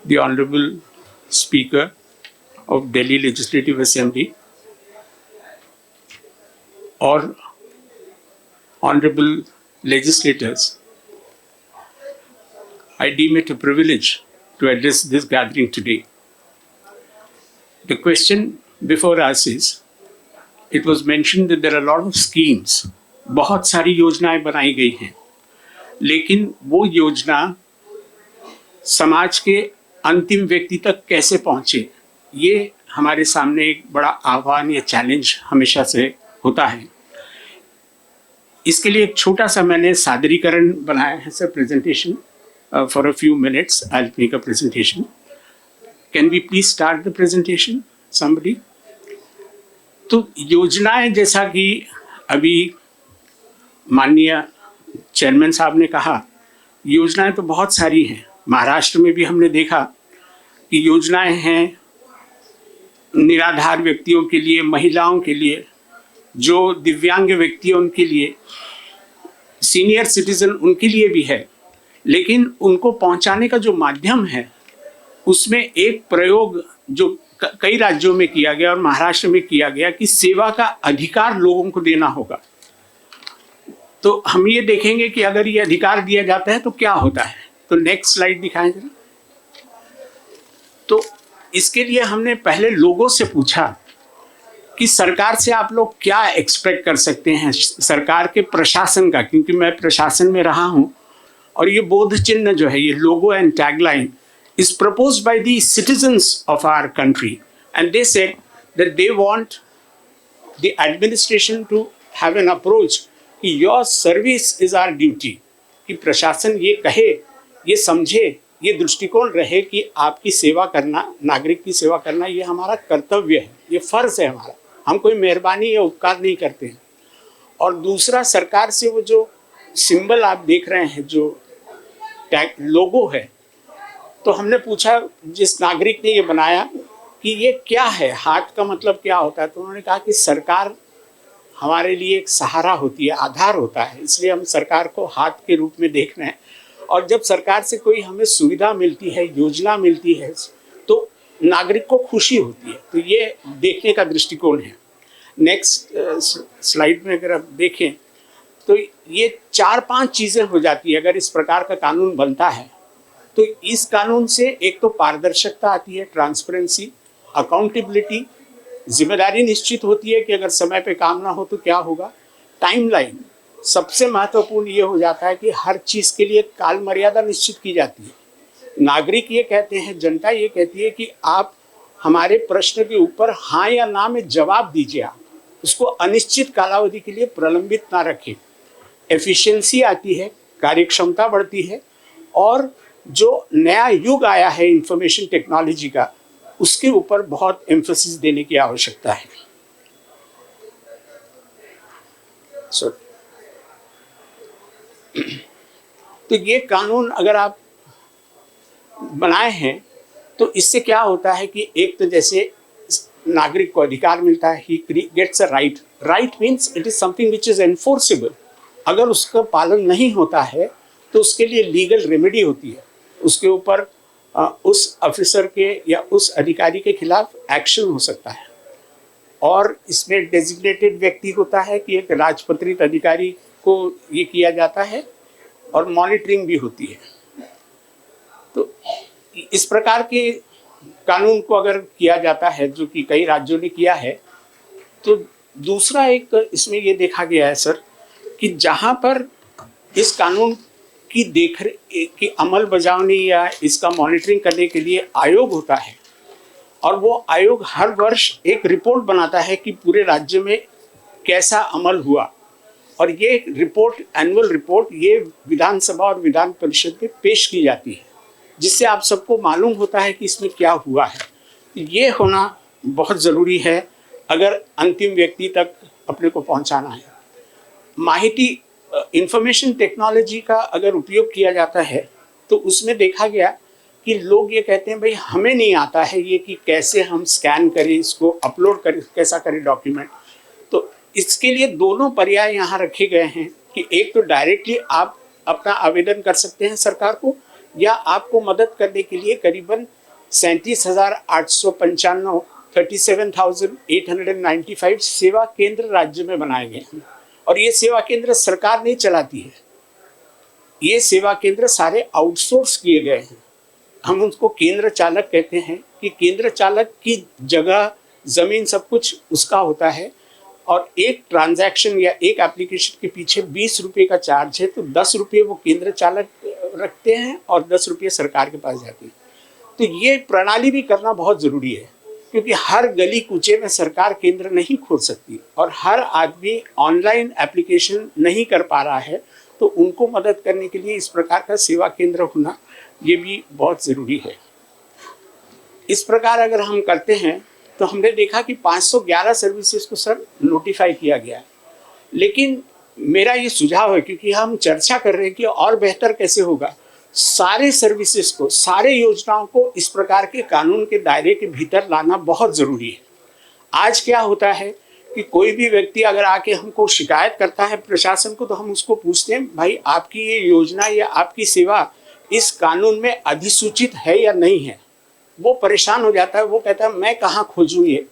the Honorable Speaker of Delhi Legislative Assembly, or Honorable Legislators, I deem it a privilege to address this gathering today. The question before us is, it was mentioned that there are a lot of schemes, बहुत सारी योजनाएं बनाई गई हैं, लेकिन वो योजना समाज के अंतिम व्यक्ति तक कैसे पहुंचे, ये हमारे सामने एक बड़ा आह्वान या चैलेंज हमेशा से होता है। इसके लिए एक छोटा सा मैंने सादरीकरण बनाया है sir, presentation for a few minutes I will make a presentation. Can we please start the presentation somebody? तो योजनाएं, जैसा कि अभी माननीय चेयरमैन साहब ने कहा, योजनाएं तो बहुत सारी हैं। महाराष्ट्र में भी हमने देखा कि योजनाएं हैं निराधार व्यक्तियों के लिए, महिलाओं के लिए, जो दिव्यांग व्यक्ति हैं उनके लिए, सीनियर सिटीजन उनके लिए भी है, लेकिन उनको पहुंचाने का जो माध्यम है उसमें एक प्रयोग जो कई राज्यों में किया गया और महाराष्ट्र में किया गया कि सेवा का अधिकार लोगों को देना होगा। तो हम ये देखेंगे कि अगर ये अधिकार दिया जाता है तो क्या होता है। तो नेक्स्ट स्लाइड दिखाएं जरा। तो इसके लिए हमने पहले लोगों से पूछा कि सरकार से आप लोग क्या एक्सपेक्ट कर सकते हैं, सरकार के प्रशासन का, क्योंकि मैं प्रशासन में रहा हूं, और ये बोध चिन्ह जो है, ये logo and tagline is proposed by the citizens of our country, and they said that they want the administration to have an approach कि your service is our duty, कि प्रशासन ये कहे, ये समझे, ये दृष्टिकोण रहे कि आपकी सेवा करना, नागरिक की सेवा करना, ये हमारा कर्तव्य है, ये फर्ज है हमारा, हम कोई मेहरबानी या उपकार नहीं करते हैं। और दूसरा, सरकार से वो जो सिंबल आप देख रहे हैं, जो टैग लोगो है, तो हमने पूछा जिस नागरिक ने ये बनाया कि ये क्या है, हाथ का मतलब क्या होता है। तो उन्होंने कहा कि सरकार हमारे लिए एक सहारा होती है, आधार होता है, इसलिए हम सरकार को हाथ के रूप में देख रहे हैं। और जब सरकार से कोई हमें सुविधा मिलती है, योजना मिलती है, तो नागरिक को खुशी होती है। तो ये देखने का दृष्टिकोण है। नेक्स्ट स्लाइड में अगर आप देखें तो ये 4-5 चीज़ें हो जाती है अगर इस प्रकार का कानून बनता है। तो इस कानून से एक तो पारदर्शिता आती है, ट्रांसपेरेंसी, अकाउंटेबिलिटी, जिम्मेदारी निश्चित होती है कि अगर समय पे काम ना हो तो क्या होगा, टाइमलाइन, सबसे महत्वपूर्ण ये हो जाता है कि हर चीज़ के लिए काल मर्यादा निश्चित की जाती है। नागरिक ये कहते हैं, जनता ये कहती है कि आप हमारे प्रश्न के ऊपर हाँ या ना में जवाब दीजिए, आप उसको अनिश्चित कालावधि के लिए प्रलंबित ना रखें। एफिशिएंसी आती है, कार्यक्षमता बढ़ती है, और जो नया युग आया है इंफॉर्मेशन टेक्नोलॉजी का, उसके ऊपर बहुत एम्फेसिस देने की आवश्यकता है। तो ये कानून अगर आप बनाए हैं तो इससे क्या होता है कि एक तो जैसे नागरिक को अधिकार मिलता है, he gets a right. Right means it is something which is enforceable. अगर उसका पालन नहीं होता है तो उसके लिए लीगल रेमेडी होती है, उसके ऊपर उस ऑफिसर के या उस अधिकारी के खिलाफ एक्शन हो सकता है। और इसमें डेजिग्नेटेड व्यक्ति होता है कि एक राजपत्रित अधिकारी को ये किया जाता है, और मॉनिटरिंग भी होती है। तो इस प्रकार के कानून को अगर किया जाता है, जो कि कई राज्यों ने किया है, तो दूसरा एक इसमें ये देखा गया है सर कि जहाँ पर इस कानून की अमल बजावनी या इसका मॉनिटरिंग करने के लिए आयोग होता है, और वो आयोग हर वर्ष एक रिपोर्ट बनाता है कि पूरे राज्य में कैसा अमल हुआ, और ये रिपोर्ट, एनुअल रिपोर्ट, ये विधानसभा और विधान परिषद में पेश की जाती है, जिससे आप सबको मालूम होता है कि इसमें क्या हुआ है। ये होना बहुत ज़रूरी है अगर अंतिम व्यक्ति तक अपने को पहुंचाना है। माहिती इंफॉर्मेशन टेक्नोलॉजी का अगर उपयोग किया जाता है तो उसमें देखा गया कि लोग ये कहते हैं भाई हमें नहीं आता है ये कि कैसे हम स्कैन करें, इसको अपलोड करें, कैसा करें डॉक्यूमेंट। तो इसके लिए दोनों पर्याय यहाँ रखे गए हैं कि एक तो डायरेक्टली आप अपना आवेदन कर सकते हैं सरकार को, या आपको मदद करने के लिए करीबन 37,895 37,895 सेवा केंद्र राज्य में बनाए गए हैं। और ये सेवा केंद्र सरकार नहीं चलाती है, ये सेवा केंद्र सारे आउटसोर्स किए गए हैं। हम उसको केंद्र चालक कहते हैं कि केंद्र चालक की जगह, ज़मीन, सब कुछ उसका होता है। और एक ट्रांजैक्शन या एक एप्लीकेशन के पीछे 20 रुपये का चार्ज है, तो 10 रुपये वो केंद्र चालक रखते हैं और 10 रुपये सरकार के पास जाते हैं। तो ये प्रणाली भी करना बहुत ज़रूरी है, क्योंकि हर गली कूचे में सरकार केंद्र नहीं खोल सकती और हर आदमी ऑनलाइन एप्लीकेशन नहीं कर पा रहा है। तो उनको मदद करने के लिए इस प्रकार का सेवा केंद्र होना ये भी बहुत ज़रूरी है। इस प्रकार अगर हम करते हैं तो हमने देखा कि 511 सर्विसेज को सर नोटिफाई किया गया है। लेकिन मेरा ये सुझाव है, क्योंकि हम चर्चा कर रहे हैं कि और बेहतर कैसे होगा, सारे सर्विसेज को, सारे योजनाओं को इस प्रकार के कानून के दायरे के भीतर लाना बहुत ज़रूरी है। आज क्या होता है कि कोई भी व्यक्ति अगर आके हमको शिकायत करता है प्रशासन को, तो हम उसको पूछते हैं, भाई आपकी ये योजना या आपकी सेवा इस कानून में अधिसूचित है या नहीं है। वो परेशान हो जाता है, वो कहता है मैं कहाँ खोजूँ ये।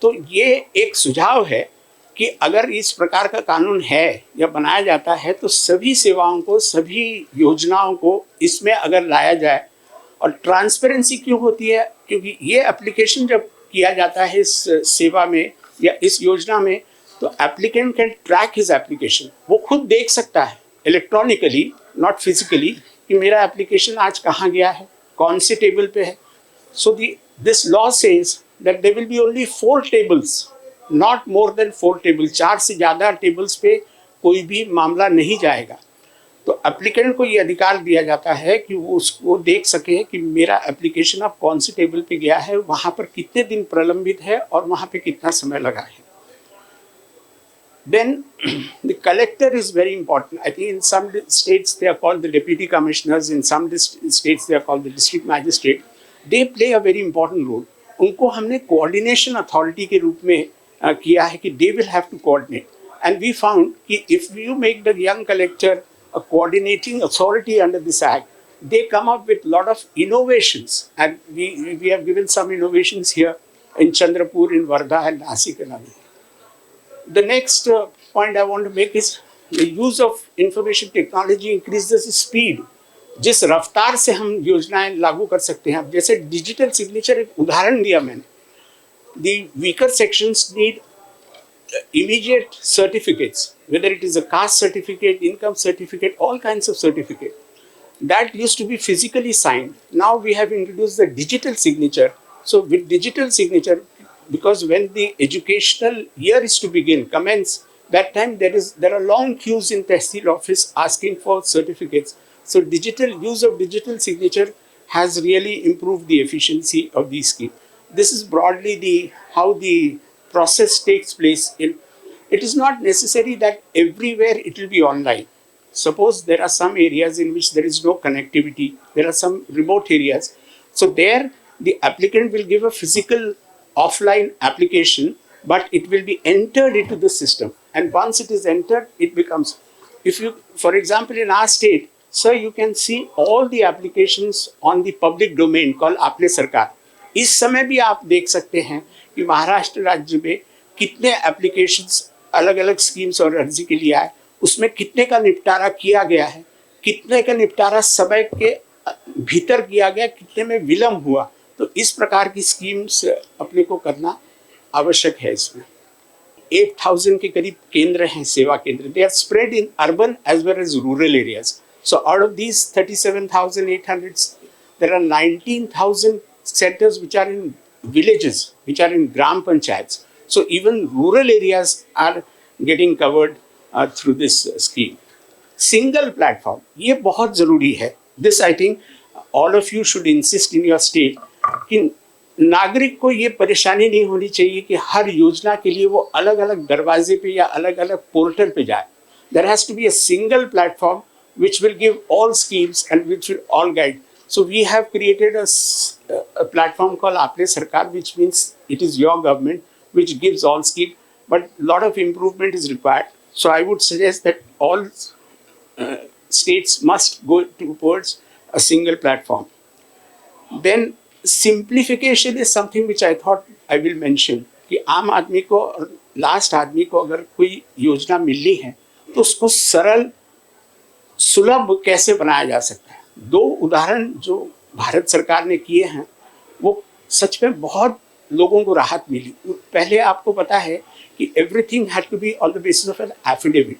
तो ये एक सुझाव है कि अगर इस प्रकार का कानून है या बनाया जाता है तो सभी सेवाओं को, सभी योजनाओं को इसमें अगर लाया जाए। और ट्रांसपेरेंसी क्यों होती है, क्योंकि ये एप्लीकेशन जब किया जाता है इस सेवा में या इस योजना में, तो applicant can track his application. वो खुद देख सकता है इलेक्ट्रॉनिकली, नॉट फिजिकली, कि मेरा एप्लीकेशन आज कहाँ गया है, कौन से टेबल पे है। So this law says that there will be only 4 tables, not more than 4 table. 4 से ज़्यादा टेबल्स पे कोई भी मामला नहीं जाएगा। तो एप्लीकेंट को ये अधिकार दिया जाता है कि वो उसको देख सके कि मेरा एप्लीकेशन अब कौन से टेबल पे गया है, वहाँ पर कितने दिन प्रलंबित है और वहाँ पे कितना समय लगा है। Then the collector is very important. I think in some states they are called the deputy commissioners, in some states they are called the district magistrate. They play a very important role. उनको हमने coordination authority के रूप में किया है कि they will have to coordinate. And we found कि if you make the young collector a coordinating authority under this act, they come up with a lot of innovations. And we have given some innovations here in Chandrapur, in Wardha and Nasik and others. The next point I want to make is the use of information technology increases speed. जिस रफ्तार से हम योजनाएं लागू कर सकते हैं, अब जैसे डिजिटल सिग्नेचर एक उदाहरण दिया मैंने, the weaker sections need immediate certificates, whether it is a caste certificate, income certificate, all kinds of certificate. That used to be physically signed. Now we have introduced the digital signature. So with digital signature, because when the educational year is to begin, commence, that time there are long queues in Tehsil office asking for certificates. So use of digital signature has really improved the efficiency of the scheme. This is broadly how the process takes place. It is not necessary that everywhere it will be online. Suppose there are some areas in which there is no connectivity, there are some remote areas. So there the applicant will give a physical offline application, but it will be entered into the system. And once it is entered, it becomes, if you, for example, in our state, sir, you can see all the applications on the public domain called आपले सरकार। इस समय भी आप देख सकते हैं कि महाराष्ट्र राज्य में कितने एप्लीकेशंस अलग अलग स्कीम्स और अर्जी के लिए आए, उसमें कितने का निपटारा किया गया है, कितने का निपटारा समय के भीतर किया गया, कितने में विलम्ब हुआ। तो इस प्रकार की स्कीम्स अपने को करना आवश्यक है। इसमें 8,000 के करीब केंद्र हैं, सेवा केंद्र। They are spread in urban as well as rural areas. So out of these 37,800 there are 19,000 centers which are in villages, which are in gram panchayats. So even rural areas are getting covered through this scheme. Single platform, ये बहुत ज़रूरी है। This I think all of you should insist in your state कि नागरिक को ये परेशानी नहीं होनी चाहिए कि हर योजना के लिए वो अलग अलग दरवाजे पे या अलग अलग पोर्टल पे जाए। There has to be a single platform which will give all schemes and which will all guide. So we have created a platform called Aapne Sarkar, which means it is your government, which gives all schemes, but a lot of improvement is required. So I would suggest that all states must go towards a single platform. Then simplification is something which I thought I will mention कि आम आदमी को और last आदमी को अगर कोई योजना मिलनी है तो उसको सरल सुलभ कैसे बनाया जा सकता है। दो उदाहरण जो भारत सरकार ने किए हैं वो सच में बहुत लोगों को राहत मिली। पहले आपको पता है कि everything had to be on the basis of an affidavit.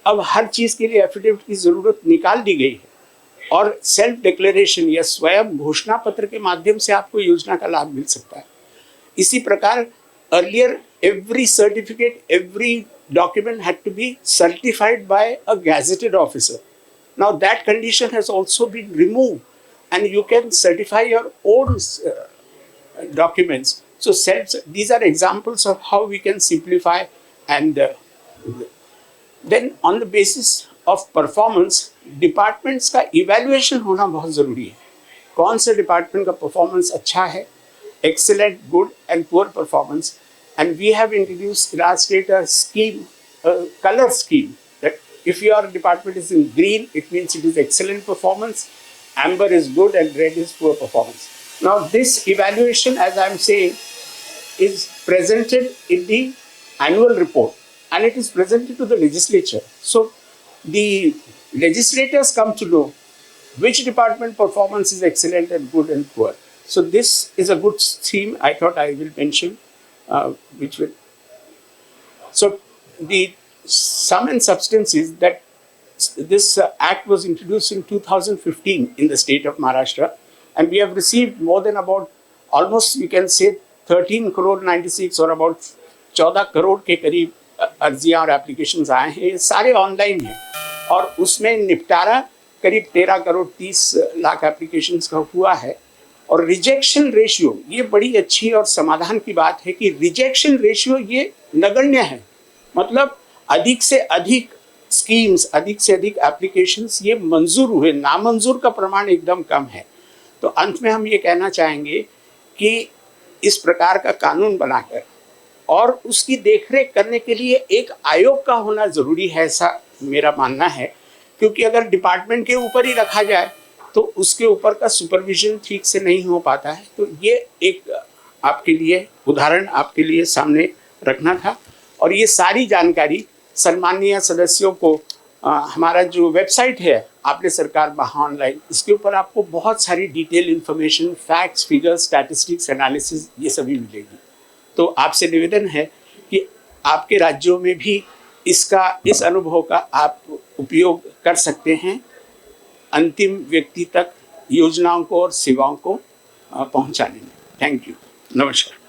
अब हर चीज़ के लिए एफिडेविट की ज़रूरत निकाल दी गई है और सेल्फ डिक्लेरेशन या स्वयं घोषणा पत्र के माध्यम से आपको योजना का लाभ मिल सकता है। इसी प्रकार earlier every certificate, every document had to be certified by a gazetted officer. Now that condition has also been removed and you can certify your own documents. So these are examples of how we can simplify and then on the basis of performance, departments का evaluation होना बहुत ज़रूरी है। कौन से department का performance अच्छा है, excellent, good and poor performance. And we have introduced in our state a scheme, a color scheme, that if your department is in green, it means it is excellent performance, amber is good and red is poor performance. Now this evaluation, as I am saying, is presented in the annual report and it is presented to the legislature. So the legislators come to know which department performance is excellent and good and poor. So this is a good theme I thought I will mention. Which will. So the sum and substance is that this act was introduced in 2015 in the state of Maharashtra, and we have received more than about almost you can say 13 crore 96 or about 14 crore के करीब अर्जियाँ और applications आए हैं। ये सारे online हैं और उसमें निपटारा करीब 13 करोड़ 30 लाख एप्लीकेशंस का हुआ है। और रिजेक्शन रेशियो, ये बड़ी अच्छी और समाधान की बात है कि रिजेक्शन रेशियो ये नगण्य है। मतलब अधिक से अधिक स्कीम्स, अधिक से अधिक एप्लीकेशंस ये मंजूर हुए, नामंजूर का प्रमाण एकदम कम है। तो अंत में हम ये कहना चाहेंगे कि इस प्रकार का कानून बनाकर और उसकी देखरेख करने के लिए एक आयोग का होना ज़रूरी है, ऐसा मेरा मानना है। क्योंकि अगर डिपार्टमेंट के ऊपर ही रखा जाए तो उसके ऊपर का सुपरविजन ठीक से नहीं हो पाता है। तो ये एक आपके लिए उदाहरण आपके लिए सामने रखना था। और ये सारी जानकारी सम्माननीय सदस्यों को हमारा जो वेबसाइट है आपने सरकार महा ऑनलाइन, इसके ऊपर आपको बहुत सारी detail information, facts, figures, statistics, analysis ये सभी मिलेगी। तो आपसे निवेदन है कि आपके राज्यों में भी इस अनुभव का आप उपयोग कर सकते हैं अंतिम व्यक्ति तक योजनाओं को और सेवाओं को पहुंचाने में। Thank you. नमस्कार।